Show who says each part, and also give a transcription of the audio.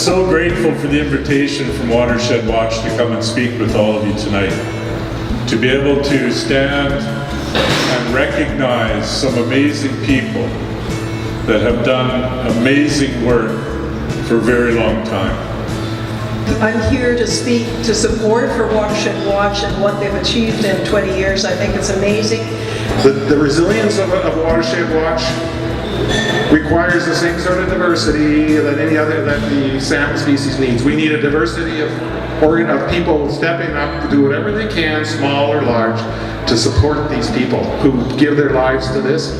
Speaker 1: so grateful for the invitation from Watershed Watch to come and speak with all of you tonight. To be able to stand and recognize some amazing people that have done amazing work for a very long time.
Speaker 2: I'm here to speak to support for Watershed Watch and what they've achieved in 20 years. I think it's amazing.
Speaker 3: The resilience of Watershed Watch requires the same sort of diversity that any other, that the salmon species needs. We need a diversity of people stepping up to do whatever they can, small or large, to support these people who give their lives to this.